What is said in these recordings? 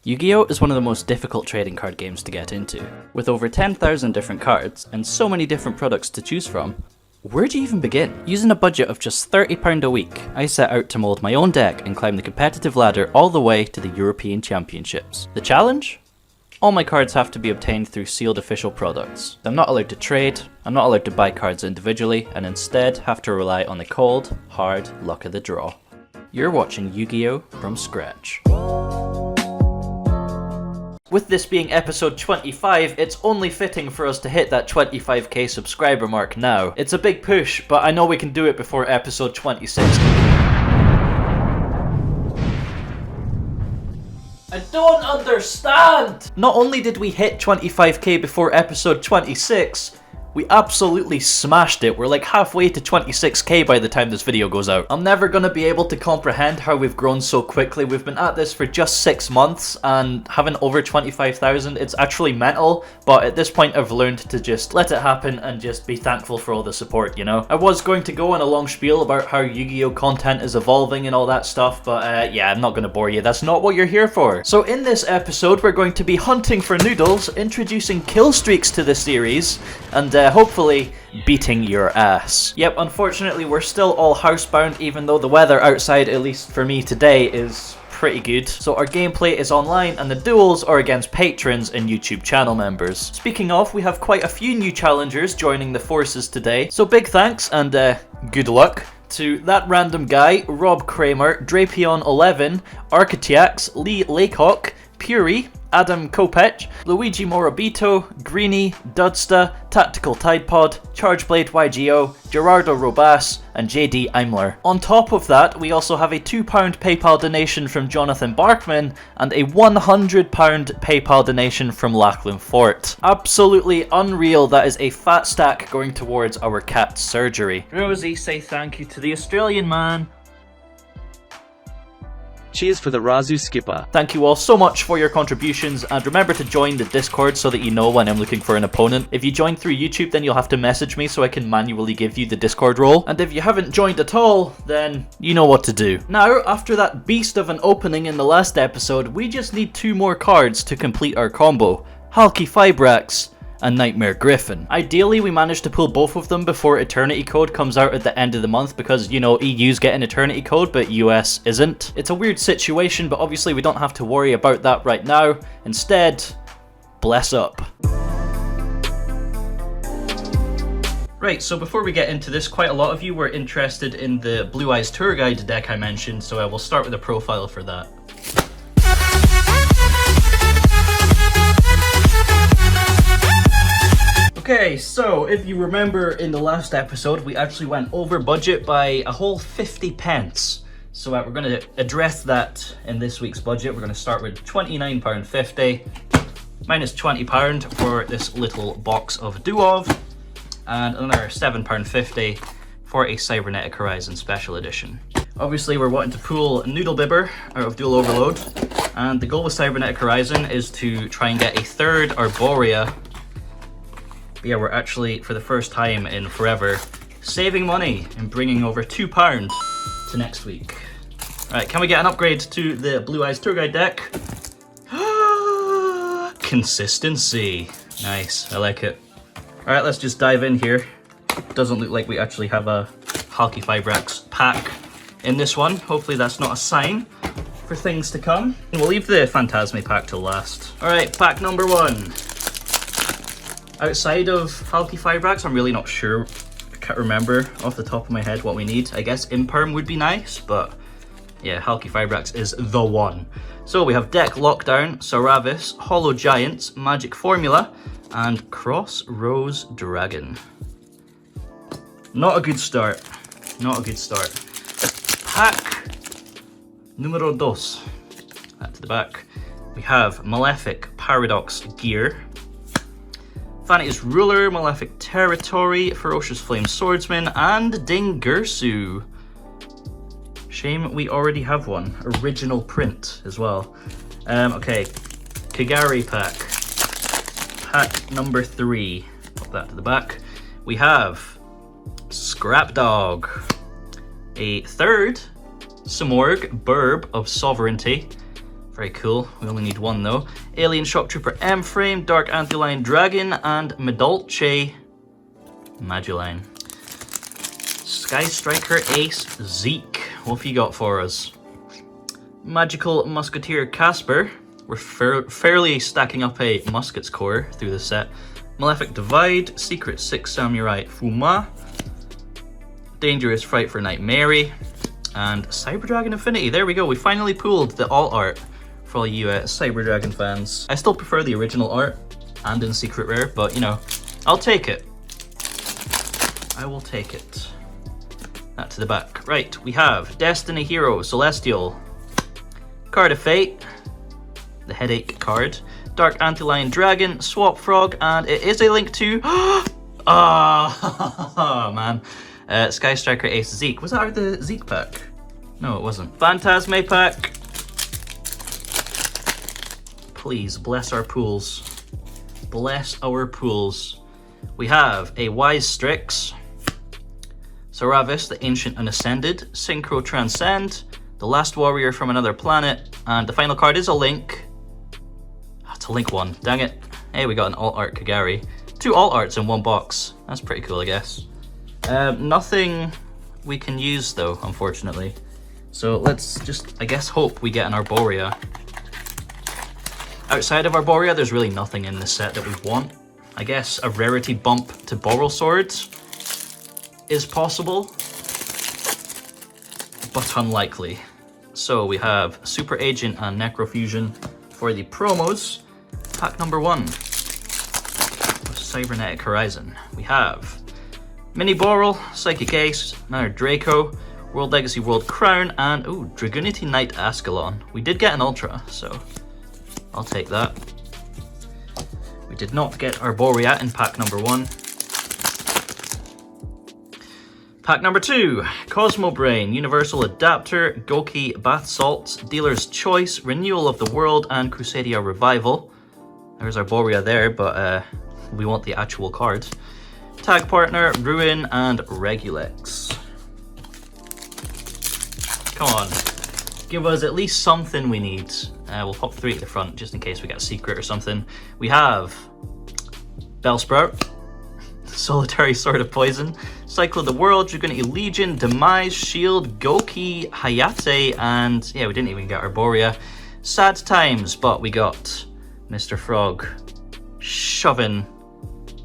Yu-Gi-Oh is one of the most difficult trading card games to get into. With over 10,000 different cards and so many different products to choose from, where do you even begin? Using a budget of just £30 a week, I set out to mould my own deck and climb the competitive ladder all the way to the European Championships. The challenge? All my cards have to be obtained through sealed official products. I'm not allowed to trade, I'm not allowed to buy cards individually, and instead have to rely on the cold, hard luck of the draw. You're watching Yu-Gi-Oh! From scratch. With this being episode 25, it's only fitting for us to hit that 25k subscriber mark now. It's a big push, but I know we can do it before episode 26. I don't understand! Not only did we hit 25k before episode 26, we absolutely smashed it. We're like halfway to 26k by the time this video goes out. I'm never gonna be able to comprehend how we've grown so quickly. We've been at this for just 6 months and having over 25,000, it's actually mental, but at this point I've learned to just let it happen and just be thankful for all the support, you know? I was going to go on a long spiel about how Yu-Gi-Oh content is evolving and all that stuff, but yeah, I'm not gonna bore you. That's not what you're here for. So in this episode, we're going to be hunting for Noodles, introducing kill streaks to the series, and hopefully beating your ass. Yep, unfortunately we're still all housebound, even though the weather outside, at least for me today, is pretty good. So our gameplay is online and the duels are against patrons and YouTube channel members. Speaking of, we have quite a few new challengers joining the forces today, so big thanks and good luck to that random guy, Rob Kramer, Drapion11, Architiax, Lee Laycock, Puri, Adam Kopech, Luigi Morabito, Greenie, Dudsta, Tactical Tidepod, Chargeblade YGO, Gerardo Robas, and JD Imler. On top of that, we also have a £2 PayPal donation from Jonathan Barkman and a £100 PayPal donation from Lachlan Fort. Absolutely unreal. That is a fat stack going towards our cat's surgery. Rosie, say thank you to the Australian man. Cheers for the Razu skipper. Thank you all so much for your contributions, and remember to join the Discord so that you know when I'm looking for an opponent. If you join through YouTube, then you'll have to message me so I can manually give you the Discord role. And if you haven't joined at all, then you know what to do. Now, after that beast of an opening in the last episode, we just need 2 more cards to complete our combo. Halki Fibrax and Nightmare Griffin. Ideally, we manage to pull both of them before Eternity Code comes out at the end of the month because, you know, EU's getting Eternity Code, but US isn't. It's a weird situation, but obviously we don't have to worry about that right now. Instead, bless up. Right, so before we get into this, quite a lot of you were interested in the Blue Eyes Tour Guide deck I mentioned, so we'll start with a profile for that. Okay, so if you remember in the last episode, we actually went over budget by a whole 50 pence. So we're going to address that in this week's budget. We're going to start with £29.50, minus £20 for this little box of Duel, and another £7.50 for a Cybernetic Horizon Special Edition. Obviously, we're wanting to pull Noodle Bibber out of Duel Overload, and the goal with Cybernetic Horizon is to try and get a 3rd Arboria. But yeah, we're actually, for the first time in forever, saving money and bringing over £2 to next week. Alright, can we get an upgrade to the Blue Eyes Tour Guide deck? Consistency. Nice, I like it. Alright, let's just dive in here. Doesn't look like we actually have a Halki Fibrax pack in this one. Hopefully that's not a sign for things to come. And we'll leave the Phantazmay pack till last. Alright, pack number 1. Outside of Halki Fibrax, I'm really not sure. I can't remember off the top of my head what we need. I guess Imperm would be nice, but yeah, Halki Fibrax is the one. So we have Deck Lockdown, Saravis, Hollow Giants, Magic Formula, and Crossroads Dragon. Not a good start. Not a good start. Pack numero 2. That to the back. We have Malefic Paradox Gear, Vanity's Ruler, Malefic Territory, Ferocious Flame Swordsman, and Dingirsu. Shame we already have one. Original print as well. Okay, Kagari pack. Pack number 3. Pop that to the back. We have Scrap Dog, a 3rd Simorgh Burb of Sovereignty Very cool. We only need one though. Alien Shock Trooper M-Frame, Dark Antlion Dragon, and Medolce Magellan. Sky Striker Ace Zeke. What have you got for us? Magical Musketeer Casper. We're fairly stacking up a Musket's Core through the set. Malefic Divide, Secret 6 Samurai Fuma, Dangerous Fright for Night Mary, and Cyber Dragon Infinity. There we go, we finally pulled the alt art for all you Cyber Dragon fans. I still prefer the original art and in Secret Rare, but you know, I'll take it. I will take it. That to the back. Right, we have Destiny Hero, Celestial, Card of Fate, the Headache card, Dark Antlion Dragon, Swap Frog, and it is a link to... Ah, man. Sky Striker Ace Zeke. Was that out of the Zeke pack? No, it wasn't. Fantastical pack. Please, bless our pools. Bless our pools. We have a Wise Strix, Saravis, the Ancient Unascended, Synchro Transcend, the Last Warrior from Another Planet, and the final card is a Link. It's a Link one, dang it. Hey, we got an alt art Kagari. 2 alt arts in one box. That's pretty cool, I guess. Nothing we can use though, unfortunately. So let's just, I guess, hope we get an Arboria. Outside of Arboria, there's really nothing in this set that we want. I guess a rarity bump to Boral Swords is possible, but unlikely. So we have Super Agent and Necrofusion for the promos. Pack number 1 of Cybernetic Horizon. We have Mini Boral, Psychic Ace, another Draco, World Legacy World Crown, and ooh, Dragoonity Knight Ascalon. We did get an Ultra, so I'll take that. We did not get Arboria in pack number 1. Pack number 2, Cosmo Brain, Universal Adapter, Goki Bath Salts, Dealer's Choice, Renewal of the World, and Crusadia Revival. There's Arboria there, but we want the actual card. Tag Partner, Ruin, and Regulex. Come on, give us at least something we need. We'll pop 3 at the front just in case we get a secret or something. We have Bellsprout, Solitary Sword of Poison, Cycle of the World, Dragoonity Legion, Demise, Shield, Goki, Hayate, and yeah, we didn't even get Arboria. Sad times, but we got Mr. Frog shoving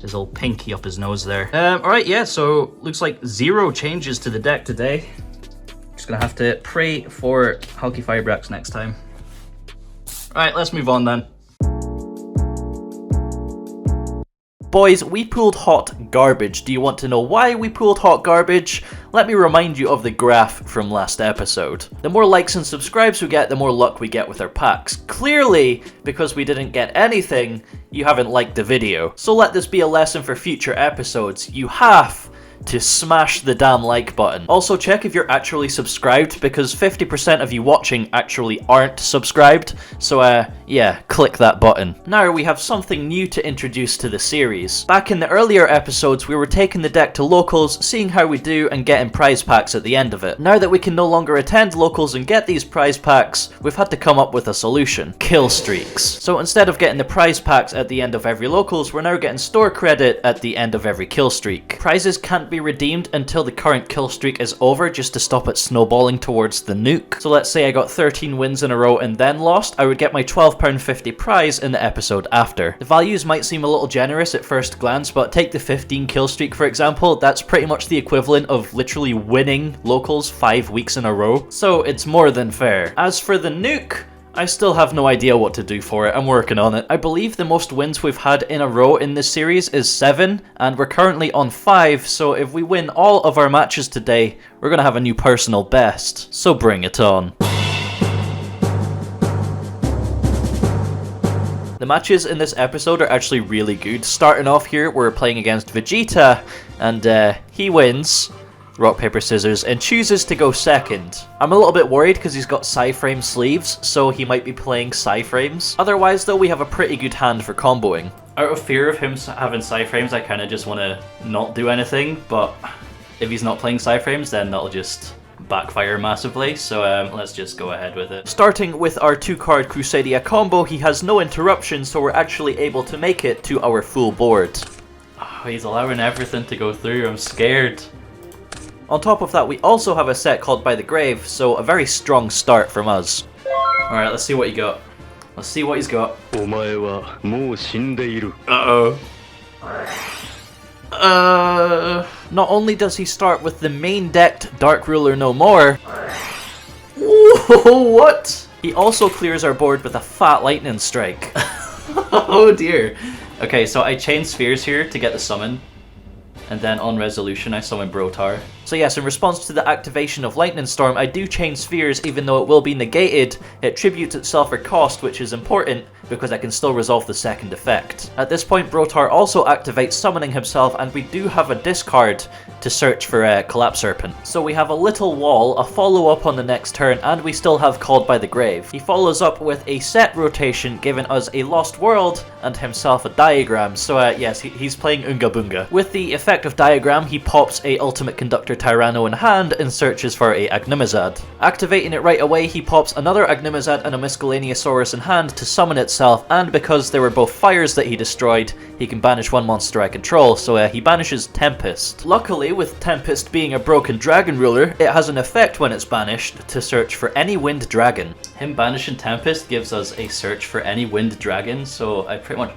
his old pinky up his nose there. Alright, yeah, so looks like 0 changes to the deck today. Just gonna have to pray for Hulky Firebrax next time. Alright, let's move on then. Boys, we pulled hot garbage. Do you want to know why we pulled hot garbage? Let me remind you of the graph from last episode. The more likes and subscribes we get, the more luck we get with our packs. Clearly, because we didn't get anything, you haven't liked the video. So let this be a lesson for future episodes. You have to smash the damn like button. Also check if you're actually subscribed, because 50% of you watching actually aren't subscribed, so yeah, click that button. Now we have something new to introduce to the series. Back in the earlier episodes we were taking the deck to locals, seeing how we do and getting prize packs at the end of it. Now that we can no longer attend locals and get these prize packs, we've had to come up with a solution. Kill streaks. So instead of getting the prize packs at the end of every locals, we're now getting store credit at the end of every kill streak. Prizes can't be redeemed until the current kill streak is over, just to stop it snowballing towards the nuke. So let's say I got 13 wins in a row and then lost, I would get my £12.50 prize in the episode after. The values might seem a little generous at first glance, but take the 15 kill streak for example, that's pretty much the equivalent of literally winning locals 5 weeks in a row, so it's more than fair. As for the nuke, I still have no idea what to do for it. I'm working on it. I believe the most wins we've had in a row in this series is 7, and we're currently on 5, so if we win all of our matches today, we're gonna have a new personal best. So bring it on. The matches in this episode are actually really good. Starting off here, we're playing against Vegeta, and he wins. Rock, paper, scissors, and chooses to go second. I'm a little bit worried because he's got Psyframe sleeves, so he might be playing Psyframes. Otherwise though, we have a pretty good hand for comboing. Out of fear of him having Psyframes, I kind of just want to not do anything, but if he's not playing Psyframes, then that'll just backfire massively, so let's just go ahead with it. Starting with our 2-card Crusadia combo, he has no interruption, so we're actually able to make it to our full board. Oh, he's allowing everything to go through, I'm scared. On top of that, we also have a set called By the Grave, so a very strong start from us. Alright, let's see what you got. Let's see what he's got. Uh-oh. Not only does he start with the main decked Dark Ruler No More. Whoa, what? He also clears our board with a fat lightning strike. Oh dear. Okay, so I chain spheres here to get the summon. And then on resolution I summon Brotaur. So yes, in response to the activation of Lightning Storm, I do chain spheres even though it will be negated. It tributes itself for cost, which is important because I can still resolve the second effect. At this point, Brotaur also activates summoning himself, and we do have a discard to search for Collapserpent. So we have a little wall, a follow-up on the next turn, and we still have Called by the Grave. He follows up with a set rotation, giving us a Lost World and himself a Diagram. So yes, he's playing Unga Bunga. With the effect of Diagram, he pops a Ultimate Conductor Tyranno in hand and searches for a Agnimazad. Activating it right away, he pops another Agnimazad and a Miscellaneousaurus in hand to summon itself, and because they were both fires that he destroyed, he can banish one monster I control, so he banishes Tempest. Luckily, with Tempest being a broken dragon ruler, it has an effect when it's banished to search for any wind dragon. Him banishing Tempest gives us a search for any wind dragon, so I pretty much...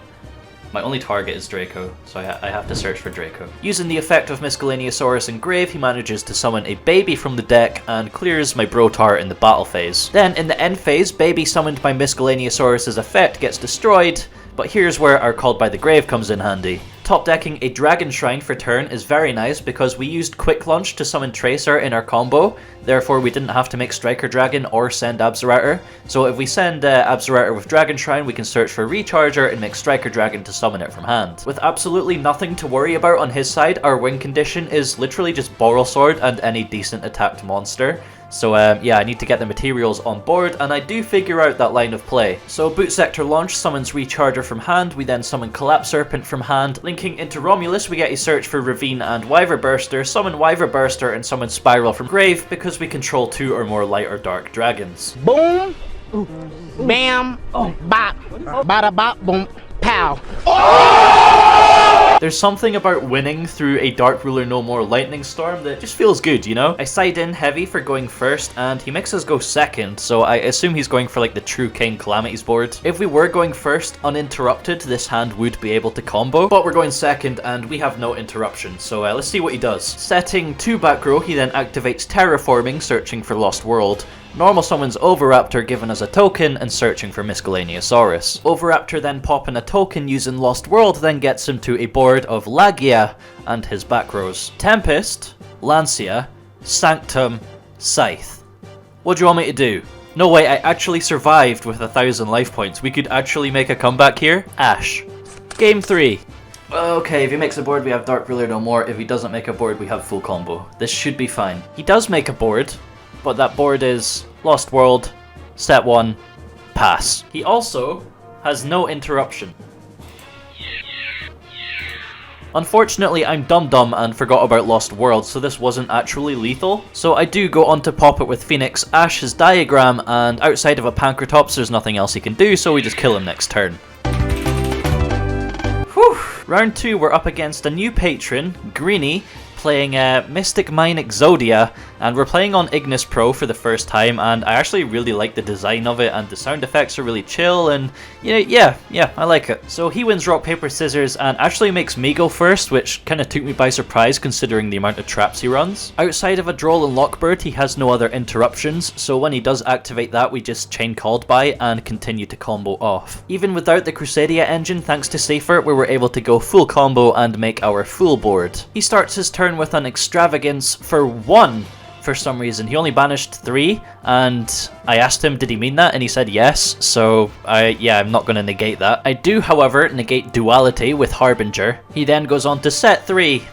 my only target is Draco, so I have to search for Draco. Using the effect of Miscellaneousaurus and Grave, he manages to summon a baby from the deck and clears my Brotaur in the battle phase. Then, in the end phase, baby summoned by Miscellaneousaurus' effect gets destroyed, but here's where our Called by the Grave comes in handy. Top decking a Dragon Shrine for turn is very nice because we used Quick Launch to summon Tracer in our combo, therefore we didn't have to make Striker Dragon or send Absorouter. So if we send Absorouter with Dragon Shrine, we can search for Recharger and make Striker Dragon to summon it from hand. With absolutely nothing to worry about on his side, our win condition is literally just Boral Sword and any decent attacked monster. So yeah, I need to get the materials on board, and I do figure out that line of play. So Boot Sector Launch summons Recharger from hand, we then summon Collapserpent from hand. Linking into Romulus, we get a search for Ravine and Wyverburster, summon Wyverburster and summon Spiral from Grave because we control 2 or more light or dark dragons. Boom, bam, bop, bada bop, boom, pow. There's something about winning through a Dark Ruler No More Lightning Storm that just feels good, you know? I side in heavy for going first, and he makes us go second, so I assume he's going for like the True King Calamities board. If we were going first uninterrupted, this hand would be able to combo, but we're going second and we have no interruption, so let's see what he does. Setting 2 back row, he then activates Terraforming, searching for Lost World. Normal summons Overraptor, giving us a token, and searching for Miscellaneousaurus. Overraptor then popping a token using Lost World then gets him to a board of Lagia and his back rows. Tempest, Lancia, Sanctum, Scythe. What do you want me to do? No way, I actually survived with 1,000 life points. We could actually make a comeback here. Ash. Game 3. Okay, if he makes a board, we have Dark Ruler No More. If he doesn't make a board, we have full combo. This should be fine. He does make a board, but that board is Lost World, Step 1, Pass. He also has no interruption. Unfortunately, I'm dumb and forgot about Lost World, so this wasn't actually lethal. So I do go on to pop it with Phoenix, Ash his Diagram, and outside of a Pancratops, there's nothing else he can do, so we just kill him next turn. Whew! Round 2, we're up against a new patron, Greenie, playing Mystic Mine Exodia, and we're playing on Ignis Pro for the first time, and I actually really like the design of it, and the sound effects are really chill, and yeah, I like it. So he wins Rock, Paper, Scissors, and actually makes me go first, which kind of took me by surprise considering the amount of traps he runs. Outside of a Droll and Lockbird, he has no other interruptions, so when he does activate that, we just chain Called By and continue to combo off. Even without the Crusadia engine, thanks to Seyfert, we were able to go full combo and make our full board. He starts his turn with an Extravagance for 1. For some reason. He only banished 3, and I asked him did he mean that, and he said yes, so I'm not going to negate that. I do, however, negate Duality with Harbinger. He then goes on to set 3,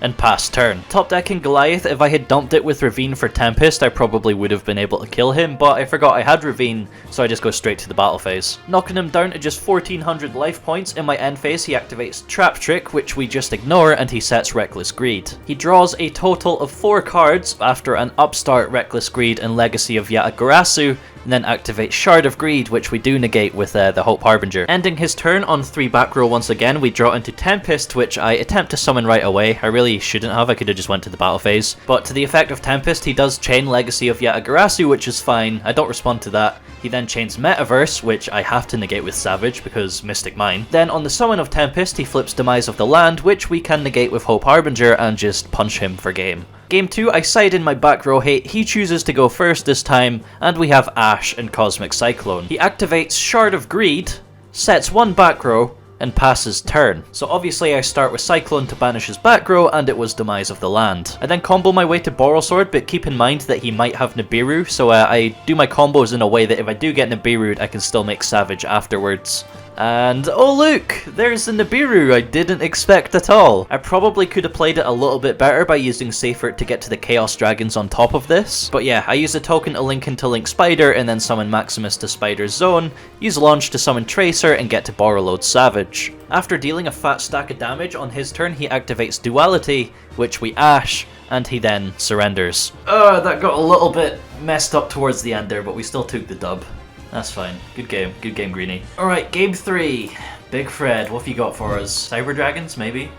and pass turn. Top decking Goliath, if I had dumped it with Ravine for Tempest, I probably would have been able to kill him, but I forgot I had Ravine, so I just go straight to the battle phase. Knocking him down to just 1400 life points, in my end phase he activates Trap Trick, which we just ignore, and he sets Reckless Greed. He draws a total of 4 cards after an Upstart, Reckless Greed, and Legacy of Yatagarasu, and then activate Shard of Greed, which we do negate with the Hope Harbinger. Ending his turn on 3 back row once again, we draw into Tempest, which I attempt to summon right away. I really shouldn't have, I could have just went to the battle phase. But to the effect of Tempest, he does chain Legacy of Yatagarasu, which is fine. I don't respond to that. He then chains Metaverse, which I have to negate with Savage because Mystic Mine. Then on the summon of Tempest, he flips Demise of the Land, which we can negate with Hope Harbinger and just punch him for game. Game 2, I side in my back row hate, he chooses to go first this time, and we have Ash and Cosmic Cyclone. He activates Shard of Greed, sets 1 back row, and passes turn. So obviously I start with Cyclone to banish his back row, and it was Demise of the Land. I then combo my way to Borrelsword, but keep in mind that he might have Nibiru, so I do my combos in a way that if I do get Nibiru'd, I can still make Savage afterwards. And oh look, there's the Nibiru I didn't expect at all. I probably could have played it a little bit better by using Seyfert to get to the Chaos Dragons on top of this. But yeah, I use a token to link into Link Spider and then summon Maximus to Spider's Zone, use Launch to summon Tracer and get to Borreload Savage. After dealing a fat stack of damage on his turn, he activates Duality, which we Ash, and he then surrenders. That got a little bit messed up towards the end there, but we still took the dub. That's fine. Good game, Greenie. Alright, game 3. Big Fred, what have you got for us? Cyber Dragons, maybe?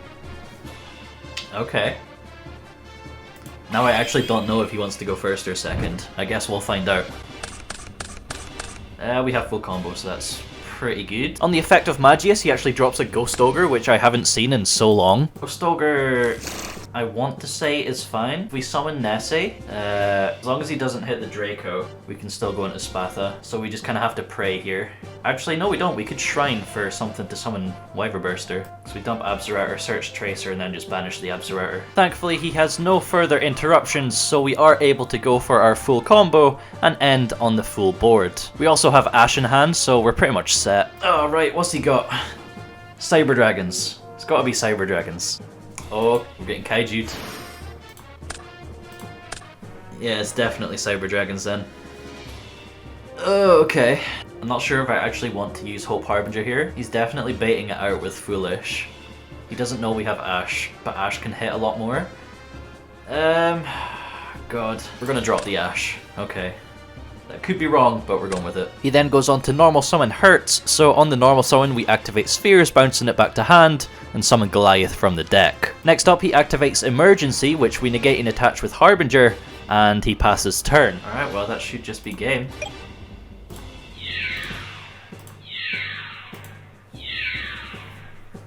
Okay. Now I actually don't know if he wants to go first or second. I guess we'll find out. We have full combo, so that's pretty good. On the effect of Magius, he actually drops a Ghost Ogre, which I haven't seen in so long. Ghost Ogre, I want to say is fine. If we summon Nessie, as long as he doesn't hit the Draco, we can still go into Spatha. So we just kind of have to pray here. Actually, no we don't. We could Shrine for something to summon Wyverburster. So we dump Absorouter, search Tracer, and then just banish the Absorouter. Thankfully, he has no further interruptions, so we are able to go for our full combo and end on the full board. We also have Ash in hand, so we're pretty much set. Oh, right, what's he got? Cyber Dragons. It's gotta be Cyber Dragons. Oh, we're getting kaiju'd. Yeah, it's definitely Cyber Dragons then. Oh, okay. I'm not sure if I actually want to use Hope Harbinger here. He's definitely baiting it out with Foolish. He doesn't know we have Ash, but Ash can hit a lot more. God. We're gonna drop the Ash. Okay. That could be wrong, but we're going with it. He then goes on to normal summon Hurts, so on the normal summon we activate Spheres, bouncing it back to hand, and summon Goliath from the deck. Next up he activates Emergency, which we negate and attach with Harbinger, and he passes turn. Alright, well that should just be game.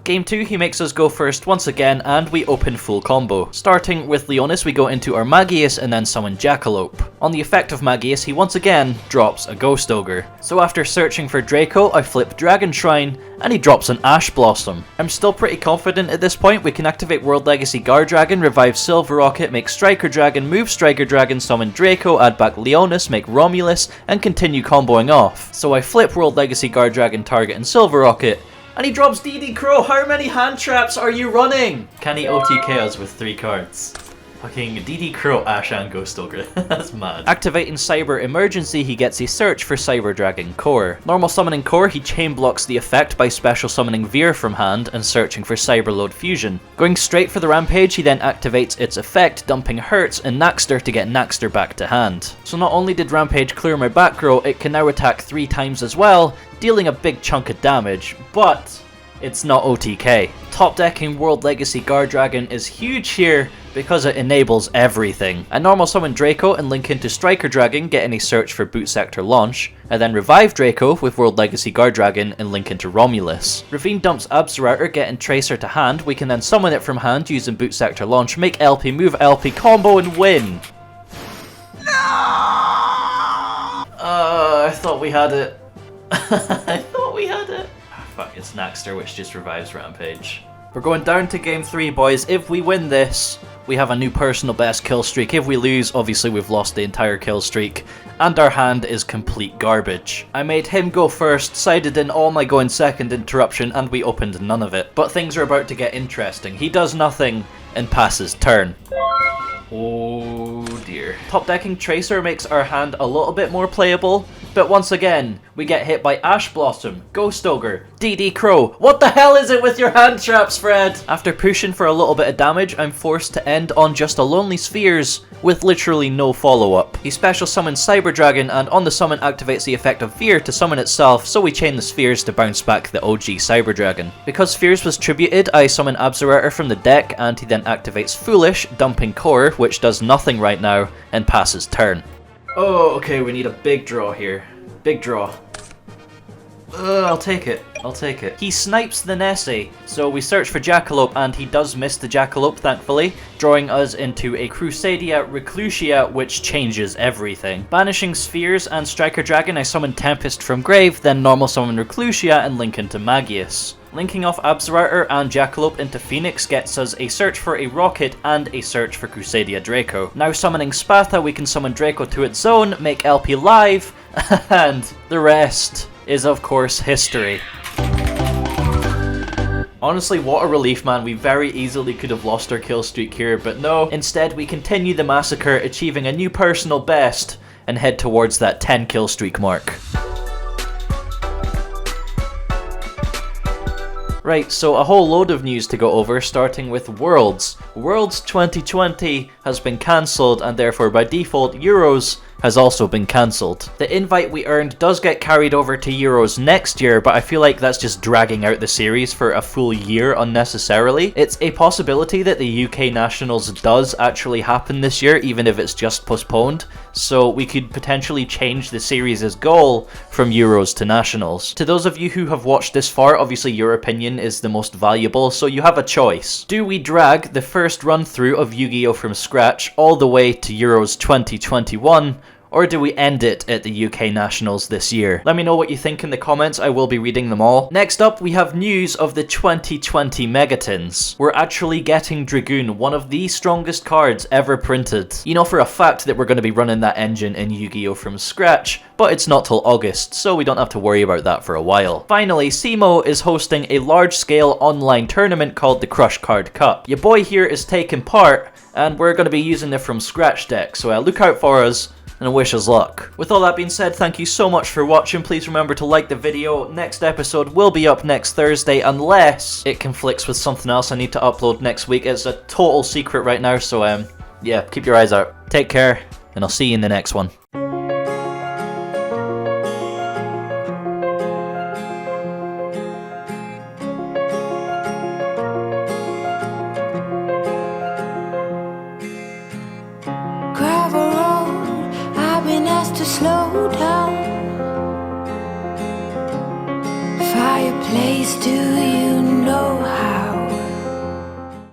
Game 2, he makes us go first once again, and we open full combo. Starting with Leonis, we go into our Magius and then summon Jackalope. On the effect of Magius, he once again drops a Ghost Ogre. So after searching for Draco, I flip Dragon Shrine, and he drops an Ash Blossom. I'm still pretty confident at this point. We can activate World Legacy Guard Dragon, revive Silverrokket, make Striker Dragon, move Striker Dragon, summon Draco, add back Leonis, make Romulus, and continue comboing off. So I flip World Legacy Guard Dragon, target, and Silverrokket, and he drops DD Crow. How many hand traps are you running? Can he OTK us with 3 cards? Fucking DD Crow, Ash, and Ghost Ogre. That's mad. Activating Cyber Emergency, he gets a search for Cyber Dragon Core. Normal summoning Core, he chain blocks the effect by special summoning Veer from hand and searching for Cyberload Fusion. Going straight for the Rampage, he then activates its effect, dumping Hurts and Naxter to get Naxter back to hand. So not only did Rampage clear my back row, it can now attack 3 times as well, dealing a big chunk of damage, but it's not OTK. Top decking World Legacy Guard Dragon is huge here because it enables everything. I normal summon Draco and link into Striker Dragon, getting a search for Boot Sector Launch. I then revive Draco with World Legacy Guard Dragon and link into Romulus. Ravine dumps Absorouter, getting Tracer to hand. We can then summon it from hand using Boot Sector Launch, make LP, move LP, combo and win. I thought we had it. I thought we had it. Fuck, it's Naxter, which just revives Rampage. We're going down to game 3, boys. If we win this, we have a new personal best kill streak. If we lose, obviously we've lost the entire kill streak, and our hand is complete garbage. I made him go first, sided in all my going second interruption, and we opened none of it. But things are about to get interesting. He does nothing and passes turn. Oh dear. Top decking Tracer makes our hand a little bit more playable, but once again, we get hit by Ash Blossom, Ghost Ogre, DD Crow. What the hell is it with your hand traps, Fred? After pushing for a little bit of damage, I'm forced to end on just a Lonely Spheres with literally no follow-up. He special summons Cyber Dragon, and on the summon activates the effect of Fear to summon itself, so we chain the Spheres to bounce back the OG Cyber Dragon. Because Spheres was tributed, I summon Absorouter from the deck, and he then activates Foolish, dumping Core, which does nothing right now, and passes turn. Oh, okay, we need a big draw here. Big draw. I'll take it. I'll take it. He snipes the Nessie, so we search for Jackalope, and he does miss the Jackalope, thankfully, drawing us into a Crusadia Reclusia, which changes everything. Banishing Spheres and Striker Dragon, I summon Tempest from Grave, then normal summon Reclusia and link into Magius. Linking off Absorouter and Jackalope into Phoenix gets us a search for a Rocket and a search for Crusadia Draco. Now summoning Spatha, we can summon Draco to its zone, make LP live, and the rest is of course history. Honestly, what a relief, man. We very easily could have lost our kill streak here, but no. Instead, we continue the massacre, achieving a new personal best, and head towards that 10 kill streak mark. Right, so a whole load of news to go over, starting with Worlds. Worlds 2020 has been cancelled, and therefore by default, Euros has also been cancelled. The invite we earned does get carried over to Euros next year, but I feel like that's just dragging out the series for a full year unnecessarily. It's a possibility that the UK Nationals does actually happen this year, even if it's just postponed, so we could potentially change the series' goal from Euros to Nationals. To those of you who have watched this far, obviously your opinion is the most valuable, so you have a choice. Do we drag the first run through of Yu-Gi-Oh! From scratch all the way to Euros 2021, or do we end it at the UK Nationals this year? Let me know what you think in the comments, I will be reading them all. Next up, we have news of the 2020 Megatons. We're actually getting Dragoon, one of the strongest cards ever printed. You know for a fact that we're going to be running that engine in Yu-Gi-Oh! From scratch, but it's not till August, so we don't have to worry about that for a while. Finally, SEMO is hosting a large-scale online tournament called the Crush Card Cup. Your boy here is taking part, and we're going to be using the From Scratch deck, so look out for us, and wish us luck. With all that being said, thank you so much for watching. Please remember to like the video. Next episode will be up next Thursday, unless it conflicts with something else I need to upload next week. It's a total secret right now, so yeah, keep your eyes out. Take care, and I'll see you in the next one. To slow down, fireplace, do you